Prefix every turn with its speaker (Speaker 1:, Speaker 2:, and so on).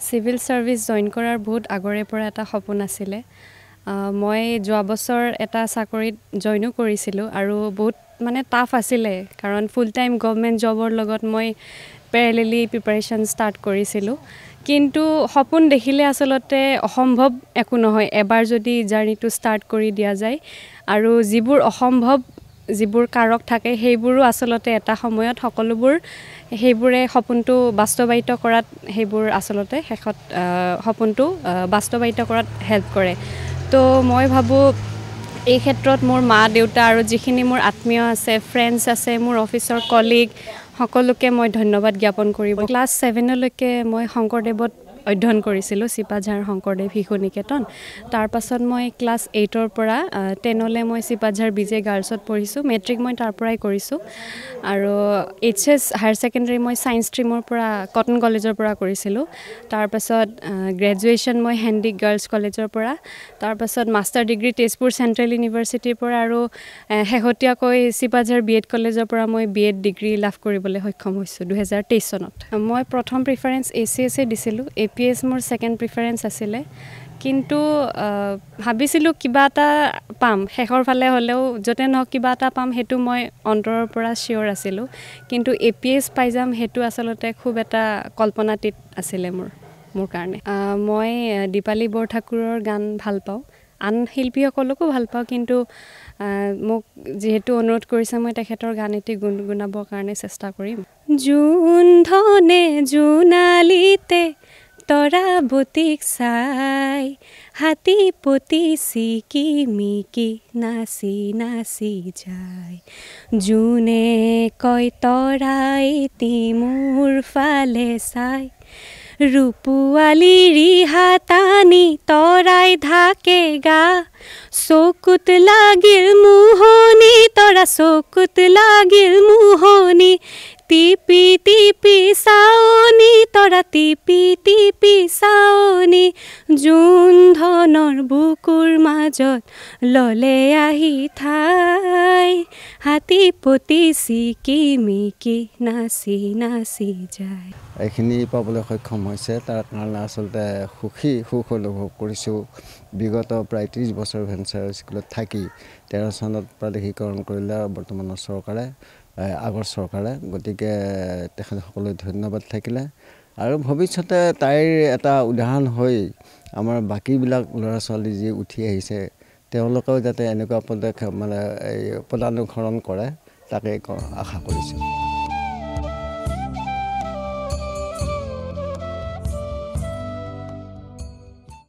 Speaker 1: civil service join কৰাৰ বহুত আগৰে পৰা এটা সপোন আছিলে মই যোৱা বছৰ এটা চাকৰিত জইনো কৰিছিলোঁ আৰু বহুত মানে টাফ আছিলে কাৰণ ফুল টাইম গভৰ্ণমেণ্ট জবৰ লগত মই পেৰেলেলি প্ৰিপাৰেচন ষ্টাৰ্ট কৰিছিলোঁ কিন্তু সপোন দেখিলে আসলতে অসম্ভৱ একো নহয় এবাৰ যদি জাৰ্নিটো ষ্টাৰ্ট কৰি দিয়া যায় আৰু যিবোৰ অসম্ভৱ যিবোৰ কাৰক থাকে সেইবোৰো আসলতে এটা সময়ত সকলোবোৰ সেইবোৰে সপোনটো বাস্তৱায়িত কৰাত সেইবোৰ আসলতে শেষত সপোনটো বাস্তৱায়িত কৰাত হেল্প কৰে তো মই ভাবোঁ এই ক্ষেত্ৰত মোৰ মা দেউতা আৰু যিখিনি মোৰ আত্মীয় আছে ফ্ৰেণ্ডছ আছে মোৰ অফিচৰ কলিগ সকলোকে মই ধন্যবাদ জ্ঞাপন কৰিব ক্লাছ 7 লৈকে মই শংকৰদেৱত অধ্যয়ন কৰিছিলোঁ চিপাঝাৰ শংকৰদেৱ শিশু নিকেতন তাৰ পাছত মই ক্লাছ 8ৰ পৰা 10লৈ মই চিপাঝাৰ বিজে গাৰ্লছত পঢ়িছোঁ মেট্ৰিক মই তাৰ পৰাই কৰিছোঁ আৰু এইচএছ হায়াৰ ছেকেণ্ডাৰী মই সায়েন্স ষ্ট্ৰীমৰ পৰা কটন কলেজৰ পৰা কৰিছিলোঁ তাৰ পাছত গ্ৰেজুৱেশ্যন মই হেণ্ডিক গাৰ্লছ কলেজৰ পৰা তাৰ পাছত মাষ্টাৰ ডিগ্ৰী তেজপুৰ চেণ্ট্ৰেল ইউনিভাৰ্চিটিৰ পৰা আৰু শেহতীয়াকৈ চিপাঝাৰ বিএড কলেজৰ পৰা মই বিএড ডিগ্ৰী লাভ কৰিবলৈ সক্ষম হৈছোঁ 2023 চনত মই প্ৰথম প্ৰিফাৰেন্স এচিএছএ দিছিলোঁ এপিএছ মোৰ সেকেন্ড প্ৰিফাৰেন্স আছিলে কিন্তু ভাবিছিলোঁ কিবা এটা পাম শেষৰ ফালে হ'লেও যতে নহওক কিবা এটা পাম হেতু মই অন্তৰৰ পৰা শিওৰ আছিলোঁ কিন্তু এপিএছ পাই যাম হেতু আসলতে খুব এটা কল্পনাতীত আছিলে মোৰ কাৰণে মই দীপালী বৰঠাকুৰৰ গান ভাল পাওঁ আন শিল্পীসকলকো ভাল পাওঁ কিন্তু মোক যেহেতু অনুৰোধ কৰিছে মই তেখেতৰ গান এটি গুণগুণাবৰ কাৰণে চেষ্টা কৰিম জোন ধনে জোনালিতে তৰা বতিক চাই হাতী পতি চিকিমিকি নাচি নাচি যায় জোনে কয় তৰাই মোৰ ফালে চাই ৰূপুৱালী ৰিহা টানি তৰাই ঢাকে গা চকুত লাগিল মোহনি তৰা চকুত লাগিল মোহনি টিপি টিপি চাওনি তৰা টিপি টিপি চাওনি জোন ধনৰ বুকুৰ মাজত ললে আহি ঠাই হাতী পতি চিকিমিকি নাচি নাচি যায়
Speaker 2: এইখিনি পাবলৈ সক্ষম হৈছে তাৰ কাৰণে আচলতে সুখ অনুভৱ কৰিছোঁ বিগত প্ৰায় 30 বছৰ ভেঞ্চাৰ স্কুলত থাকি 13 চনত প্ৰাদেশিকৰণ কৰিলে বৰ্তমানৰ চৰকাৰে আগৰ চৰকাৰে গতিকে তেখেতসকললৈ ধন্যবাদ থাকিলে আৰু ভৱিষ্যতে তাইৰ এটা উদাহৰণ হৈ আমাৰ বাকীবিলাক ল'ৰা ছোৱালী যি উঠি আহিছে তেওঁলোকেও যাতে এনেকুৱা পদক্ষেপ মানে পদানুসৰণ কৰে তাকে আশা কৰিছোঁ